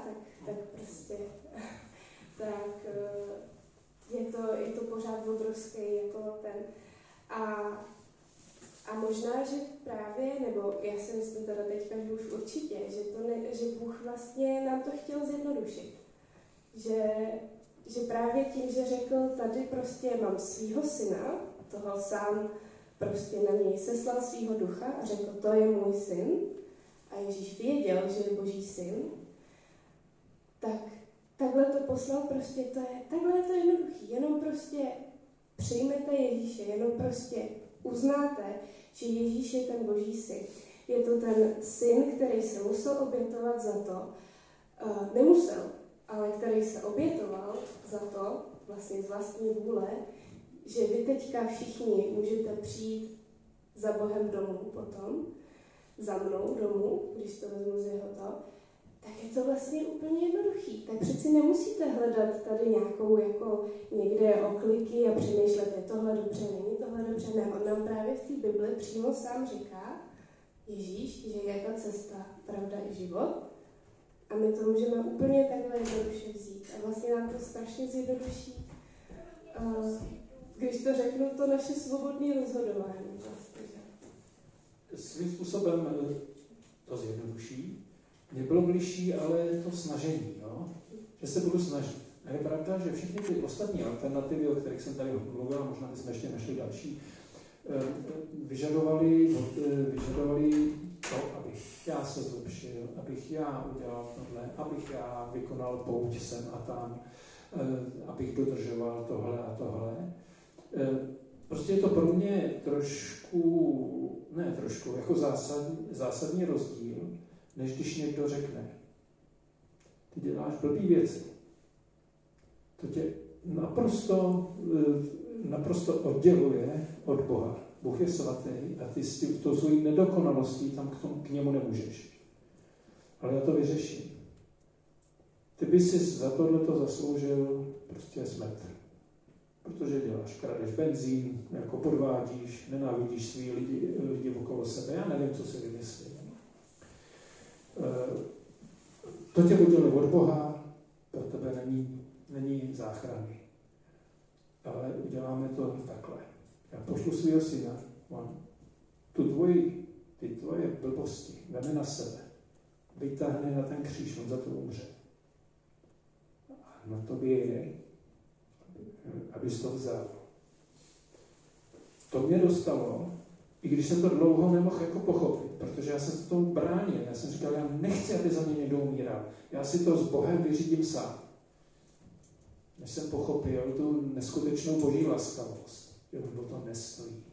tak prostě tak je to pořád obrovský jako ten. A možná, že právě, nebo já si myslím teda teďka, že už určitě, že Bůh vlastně nám to chtěl zjednodušit. Že právě tím, že řekl, tady prostě mám svýho syna, toho sám prostě na něj seslal svýho ducha a řekl, to je můj syn, a Ježíš věděl, že je Boží syn, tak takhle to poslal prostě, takhle je to jednoduchý, jenom prostě přijmete Ježíše, jenom prostě uznáte, že Ježíš je ten Boží syn. Je to ten syn, který se musel obětovat za to, nemusel, ale který se obětoval za to, vlastně z vlastní vůle, že vy teďka všichni můžete přijít za Bohem domů potom, za mnou domů, když to vezmu z jeho to, tak je to vlastně úplně jednoduchý. Tak přeci nemusíte hledat tady nějakou jako někde okliky a přemýšlet, je tohle dobře, není tohle dobře. Ne, on nám právě v té Bibli přímo sám říká, Ježíš, že je ta cesta, pravda i život. A my to můžeme úplně takhle jednoduše vzít. A vlastně nám to strašně zjednoduší, když to řeknu, to naše svobodné rozhodování. Vlastně. Svým způsobem to zjednoduší. Mně bylo bližší ale to snažení, jo? Že se budu snažit. A je pravda, že všechny ty ostatní alternativy, o kterých jsem tady mluvil, možná bychom ještě našli další, vyžadovali to, abych já se zlepšil, abych já udělal tohle, abych já vykonal pouť sem a tam, abych dodržoval tohle a tohle. Prostě je to pro mě jako zásadní rozdíl, než když někdo řekne, ty děláš blbý věci. To tě naprosto odděluje od Boha. Bůh je svatý a ty s tou svojí nedokonalostí tam k němu nemůžeš. Ale já to vyřeším. Ty bys si za tohleto zasloužil prostě smrt. Protože děláš, kradeš benzín, jako podvádíš, nenávidíš svý lidi okolo sebe. Já nevím, co si vymyslím. To tě odděluje od Boha, pro tebe není záchrany. Ale uděláme to takhle. Já pošlu svého syna, on ty tvoje blbosti veme na sebe, vytáhne na ten kříž, on za to umře. A na tobě je, abys to vzal. To mě dostalo, i když jsem to dlouho nemohl jako pochopit, protože já jsem se tomu bránil. Já jsem říkal, já nechci, aby za mě někdo umíral. Já si to s Bohem vyřídím sám. Než jsem pochopil tu neskutečnou boží laskavost, že on o to nestojí.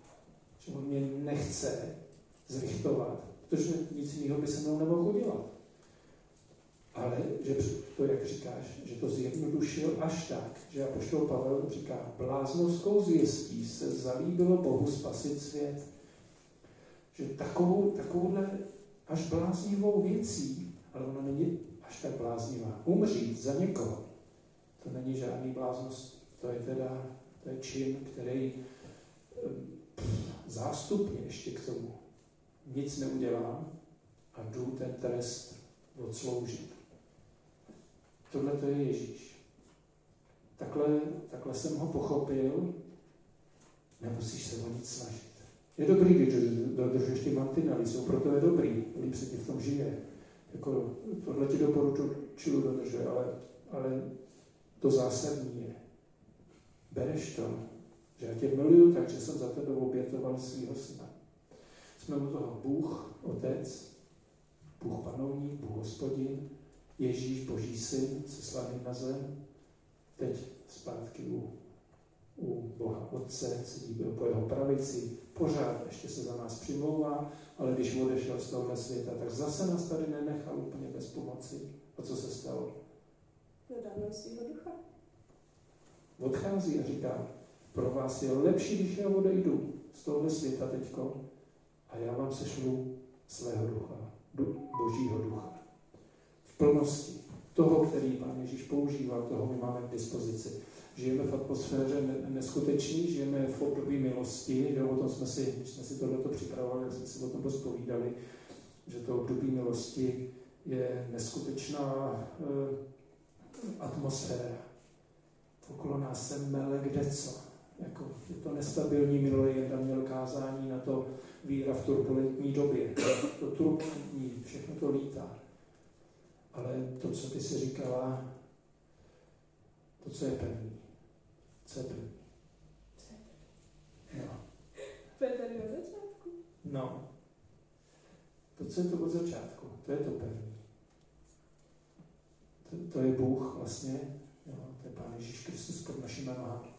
Že on mě nechce zrichtovat, protože nic jiného by se mnou nemohl udělat. Ale že to, jak říkáš, že to zjednodušil až tak, že apoštol Pavel říká, bláznovskou zvěstí se zalíbilo Bohu spasit svět. Že takovouhle až bláznivou věcí, ale ona není až tak bláznivá. Umřít za někoho, to není žádný bláznost. To je čin, který zástupně ještě k tomu nic neudělám a jdu ten trest odsloužit. Tohle to je Ježíš. Takhle jsem ho pochopil, nemusíš se o nic snažit. Je dobrý, když dodržuješ ty mantinely, jsou proto je dobrý, líp se ti v tom žije. Jako, tohle ti doporučuji dodržet, ale to zásadní je, bereš to, že já tě miluju, takže jsem za tebe obětoval svýho syna. Jsme u toho Bůh, Otec, Bůh panovník, Bůh Hospodin, Ježíš, Boží syn, seslaný na zem, teď zpátky u Boha Otce, sedí byl po jeho pravici, pořád ještě se za nás přimlouvá, ale když odešel z tohohle světa, tak zase nás tady nenechal úplně bez pomoci. A co se stalo? Dodal svýho ducha. Odchází a říká, pro vás je lepší, když já odejdu z tohohle světa teďko a já vám sešlu svého ducha, Božího ducha. V plnosti toho, který Pán Ježíš používá, toho my máme k dispozici. Žijeme v atmosféře neskutečný, žijeme v období milosti, že o tom když jsme si tohleto připravovali, jak jsme si o tom rozpovídali, že to období milosti je neskutečná atmosféra. Okolo nás se mele kdeco. Jako, je to nestabilní, minulý jeden měl kázání na to víra v turbulentní době. To turbulentní, všechno to lítá. Ale to, co ty jsi říkala, to, co je pevný. Co je pevný? No. To je tady od začátku. No. To, co je to od začátku, to je to pevný. To je Bůh vlastně, jo, to je Pán Ježíš Kristus pod našimi nohami.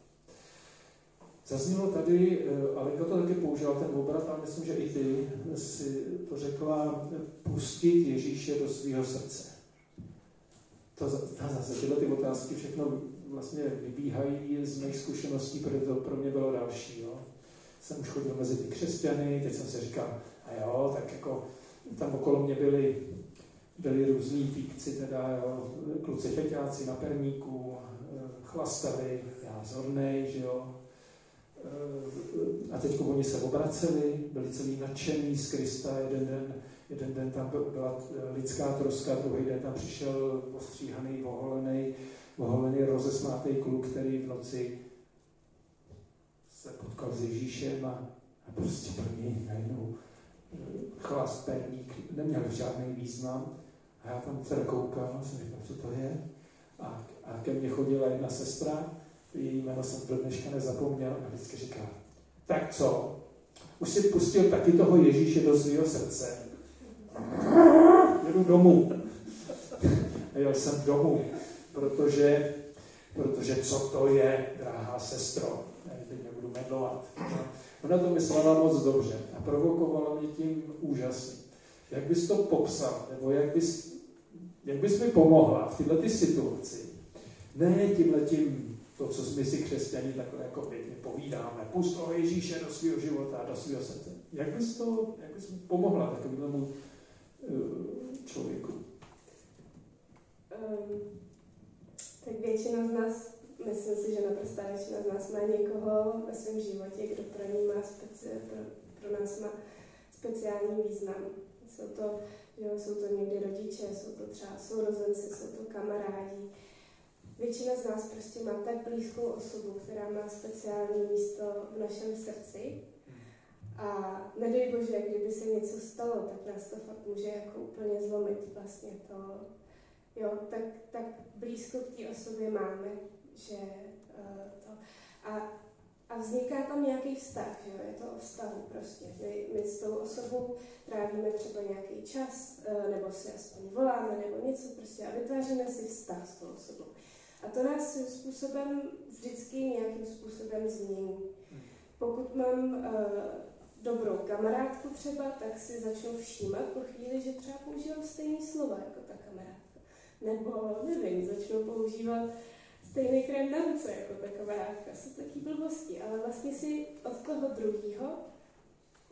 Zaznělo tady, Alenka to taky použila ten obrat, ale myslím, že i ty si to řekla, pustit Ježíše do svého srdce. Zase tyhle ty otázky všechno vlastně vybíhají z mých zkušeností, protože to pro mě bylo další. Jo. Jsem už chodil mezi ty křesťany, teď jsem si říkal, a jo, tak jako tam okolo mě byli různí týpci, teda jo, kluci feťáci na perníku, chlastavi, já zornej, že jo. A teď oni se obraceli, byli celý nadšený z Krista, jeden den tam byla lidská troska, druhý den tam přišel ostříhaný, oholený, rozesmátý kluk, který v noci se potkal s Ježíšem a prostě pro něj najednou chlast, perník, neměl žádný význam. A já tam teda koukal, jsem říkal, co to je? A ke mně chodila jedna sestra, její jméno jsem do dneška nezapomněl, a vždycky říká, tak co, už si pustil taky toho Ježíše do svého srdce. Jedu domů. A jel jsem domů, protože co to je, drahá sestro, teď nebudu medlovat. Ona to myslela moc dobře a provokovala mě tím úžasně. Jak bys to popsal, nebo jak bys mi pomohla v této situaci? Ne tímhletím, to, co my si křesťaní takhle jako pěkně povídáme, pust toho Ježíše do svého života, do svého srdce. Jak bys mi pomohla takovému člověku? Tak většina z nás, myslím si, že naprostá většina z nás má někoho ve svém životě, kdo pro ní má pro nás má speciální význam. Jsou to někdy rodiče, jsou to třeba sourozenci, jsou to kamarádi. Většina z nás prostě má tak blízkou osobu, která má speciální místo v našem srdci. A nedej Bože, kdyby se něco stalo, tak nás to fakt může jako úplně zlomit vlastně to. Jo, tak blízko k té osobě máme, že to. A vzniká tam nějaký vztah, že jo, je to o vztahu prostě. My s tou osobou trávíme třeba nějaký čas, nebo si aspoň voláme, nebo něco prostě a vytváříme si vztah s tou osobou. A to nás svým způsobem vždycky nějakým způsobem změní. Pokud mám dobrou kamarádku třeba, tak si začnu všímat po chvíli, že třeba používám stejný slova jako ta kamarádka. Nebo, nevím, začnu používat stejný krém na ruce jako ta kamarádka. Jsou taky blbosti, ale vlastně si od toho druhého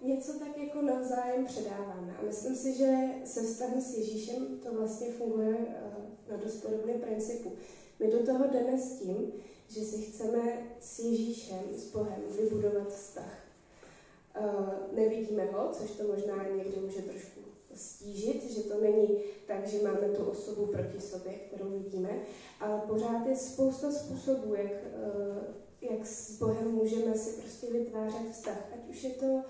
něco tak jako navzájem předáváme. A myslím si, že se vztahem s Ježíšem to vlastně funguje na dost podobném principu. My do toho jdeme s tím, že si chceme s Ježíšem, s Bohem vybudovat vztah. Nevidíme ho, což to možná někdy může trošku stížit, že to není tak, že máme tu osobu proti sobě, kterou vidíme, ale pořád je spousta způsobů, jak s Bohem můžeme si prostě vytvářet vztah. Ať už je to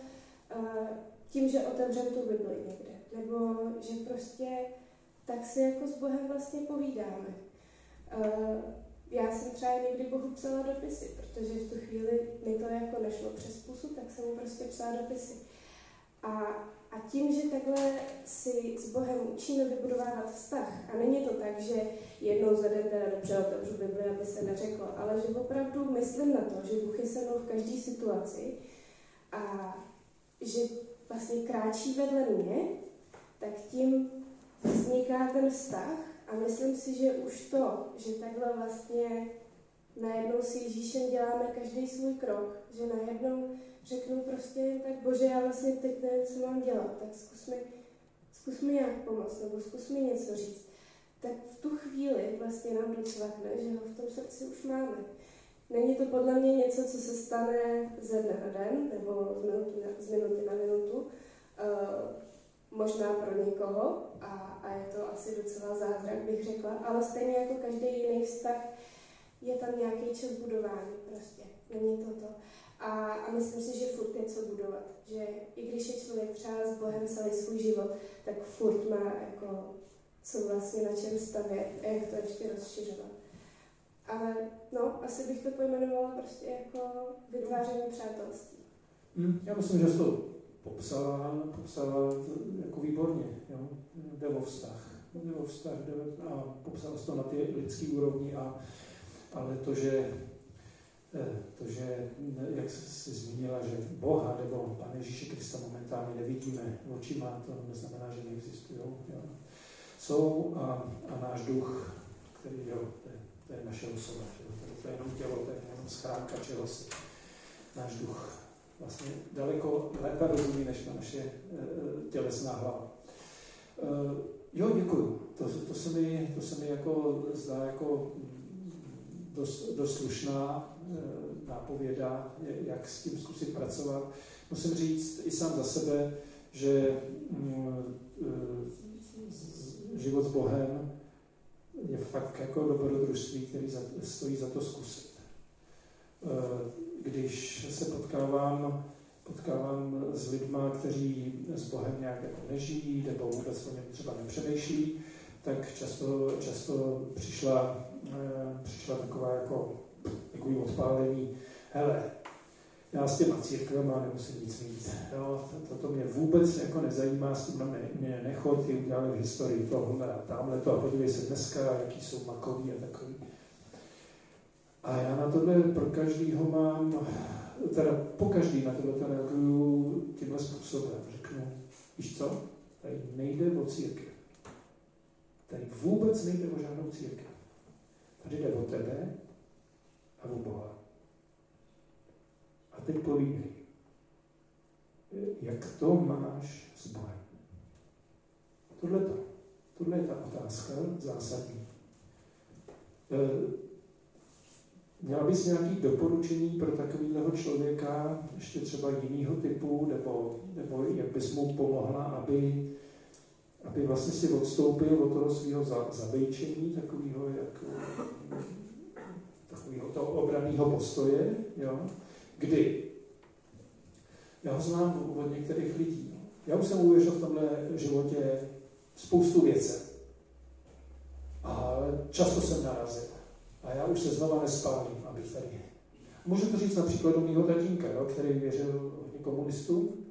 tím, že otevřeme tu Bibli někde, nebo že prostě tak si jako s Bohem vlastně povídáme. Já jsem třeba někdy Bohu psala dopisy, protože v tu chvíli mi to jako nešlo přes pusu, tak jsem mu prostě psala dopisy. A tím, že takhle si s Bohem učíme vybudovávat vztah, a není to tak, že jednou za den teda dobře otevřu Bibli, aby se neřeklo, ale že opravdu myslím na to, že Bůh je se mnou v každé situaci a že vlastně kráčí vedle mě, tak tím vzniká ten vztah a myslím si, že už to, že takhle vlastně najednou s Ježíšem děláme každý svůj krok, že najednou řeknu prostě, tak Bože, já vlastně teď nevím, co mám dělat, tak zkus mi nějak pomoct, nebo zkus mi něco říct. Tak v tu chvíli vlastně nám docvakne, že ho v tom srdci už máme. Není to podle mě něco, co se stane ze dne na den, nebo z minuty na minutu, možná pro někoho, a je to asi docela zázrak, bych řekla, ale stejně jako každý jiný vztah, je tam nějaký čas budování prostě, není to to. A myslím si, že furt je co budovat, že i když je člověk třeba s Bohem celý svůj život, tak furt má jako co vlastně na čem stavět a jak to ještě rozšiřovat. Ale no, asi bych to pojmenovala prostě jako vytváření přátelství. Já myslím, že jsi to popsala jako výborně. Jo? Jde o vztah. A popsala jsi to na té lidské úrovni, ale to, že jak jsi zmínila, že Boha nebo Pana Ježíše Krista momentálně nevidíme očima, to neznamená, že neexistují. Jo? Jsou a náš duch, který to je naše osoba, to je jenom tělo, to je jenom schránka čehosi. Náš duch vlastně daleko lépe rozumí, než na naše tělesná hlava. Jo, děkuju. To se mi jako zdá jako dost slušná nápověda, jak s tím zkusit pracovat. Musím říct i sám za sebe, že život s Bohem je fakt jako dobrodružství, který stojí za to zkusit. Když se potkávám s lidma, kteří s Bohem nějak jako nežijí, nebo vůbec o něm třeba nepřemýšlí, tak často přišla taková takový odpálení. Hele, já s těma církvema nemusím nic mít. Jo, to mě vůbec jako nezajímá, s tím mě nechoď, ty udělali v historii tohle a tamhle to a podívej se dneska, jaký jsou makoví a takový. A já na tohle pro každýho mám, teda po každý na tohle reaguju tímhle způsobem. Řeknu, víš co, tady nejde o církev. Tady vůbec nejde o žádnou církev. Tady jde o tebe a o Boha. A teď povídej, jak to máš s Bohem. Tohle je ta otázka zásadní. Měla bys nějaké doporučení pro takového člověka, ještě třeba jiného typu, nebo jak bys mu pomohla, aby vlastně si odstoupil od toho svého zabejčení, takového toho obranného postoje, jo? Kdy já ho znám od některých lidí. Já už jsem uvěřil v tomhle životě spoustu věcí. A často jsem narazil. A já už se znova nespálím, abych tady. Můžu to říct například do mýho tatínka, jo, který věřil hodně komunistům,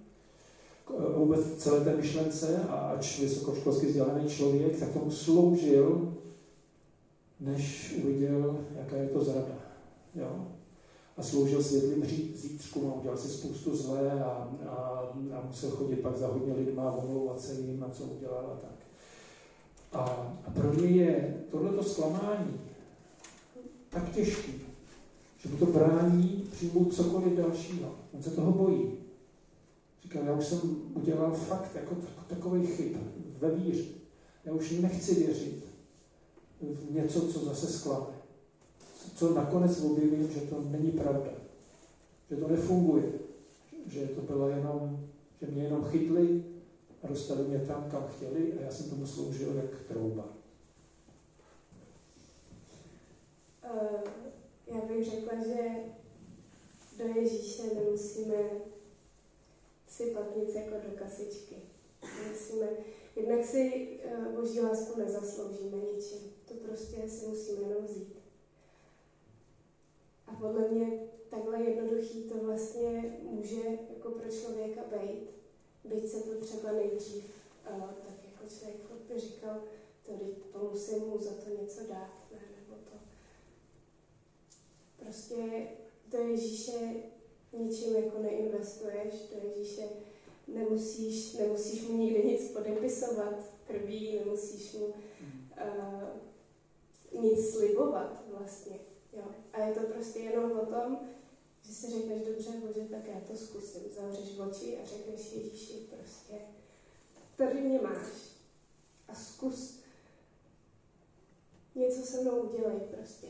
vůbec celé té myšlence, a ač vysokoškolsky vzdělaný člověk, tak tomu sloužil, než uviděl, jaká je to zrada. Jo? A sloužil světlým zítřkům a udělal si spoustu zlé a musel chodit pak za hodně lidma a omlouvat se jim a co udělal a tak. A pro mě je tohleto zklamání tak těžký, že mu to brání přijmout cokoliv dalšího. On se toho bojí. Říkal, já už jsem udělal fakt jako takovej chyb ve víře. Já už nechci věřit v něco, co zase zklame. Co nakonec objevím, že to není pravda. Že to nefunguje. Že to bylo jenom, že mě jenom chytli a dostali mě tam, kam chtěli a já jsem tomu sloužil jak trouba. Já bych řekla, že do Ježíše nemusíme sypat nic jako do kasičky. Jednak si Boží lásku nezasloužíme ničím. To prostě si musíme jenom vzít. A podle mě takhle jednoduchý to vlastně může jako pro člověka být. Byť se to třeba nejdřív, tak jako člověk by říkal, to musím mu za to něco dát, ne, nebo to. Prostě do Ježíše ničím jako neinvestuješ, do Ježíše nemusíš mu nikdy nic podepisovat krví, nemusíš mu nic slibovat vlastně. Jo. A je to prostě jenom o tom, že si řekneš, dobře, Bože, tak já to zkusím. Zavřeš oči a řekneš Ježíši, prostě, tady mě máš a zkus. Něco se mnou udělej prostě.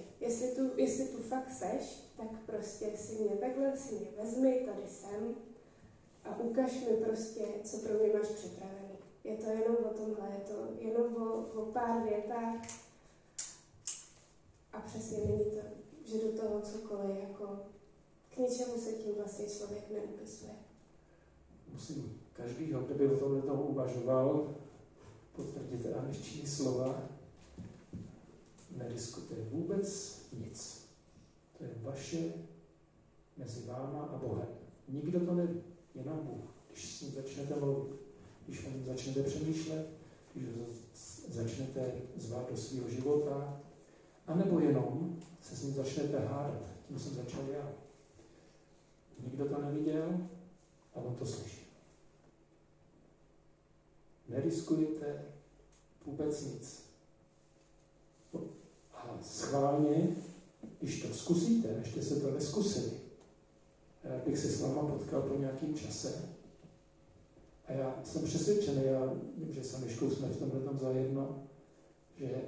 Jestli tu fakt seš, tak prostě si mě vezmi, tady jsem a ukaž mi prostě, co pro mě máš připravený. Je to jenom o tomhle, je to jenom o pár větách a přesně není to, že do toho cokoliv jako k ničemu se tím vlastně člověk neupisuje. Musím každýho, kdo by o tomhle toho uvažoval, potvrdit Aniččí slova, nediskutuje vůbec nic. To je vaše mezi váma a Bohem. Nikdo to neví, jenom Bůh. Když s ním začnete mluvit, když o něm začnete přemýšlet, když ho začnete zvát do svého života, anebo jenom se s ním začnete hádat. Tím jsem začal já. Nikdo to neviděl a on to slyší. Neriskujete vůbec nic. A schválně, když to zkusíte, než jste se to neskusili, já bych se s váma potkal po nějakým čase. A já jsem přesvědčený, já vím, že s Aničkou jsme v tomhle tam zajedno, že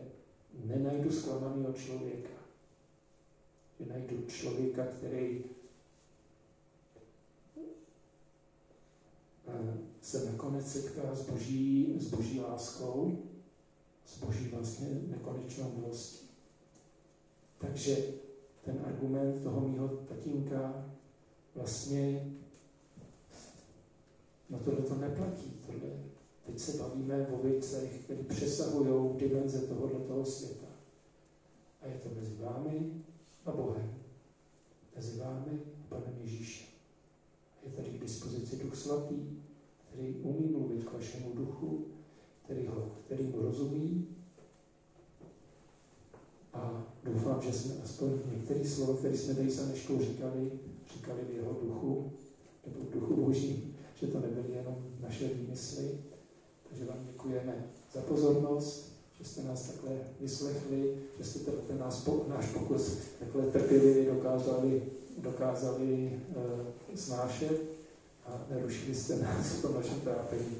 nenajdu zklamaného člověka. Že najdu člověka, který se nakonec setká s boží láskou, s boží vlastně nekonečnou milostí. Takže ten argument toho mýho tatínka vlastně na tohle to neplatí. Teď se bavíme o věcech, které přesahují dimenze tohoto světa. A je to mezi vámi a Bohem. Mezi vámi a Panem Ježíšem. Je tady k dispozici Duch Svatý, který umí mluvit k vašemu duchu, který mu rozumí. A doufám, že jsme aspoň některé slova, které jsme tady s Aneškou říkali v jeho duchu, nebo v duchu Božím, že to nebyly jenom naše výmysly. Takže vám děkujeme za pozornost, že jste nás takhle vyslechli, že jste náš pokus takhle trpělivě dokázali snášet a nerušili jste nás v tom našem trápení.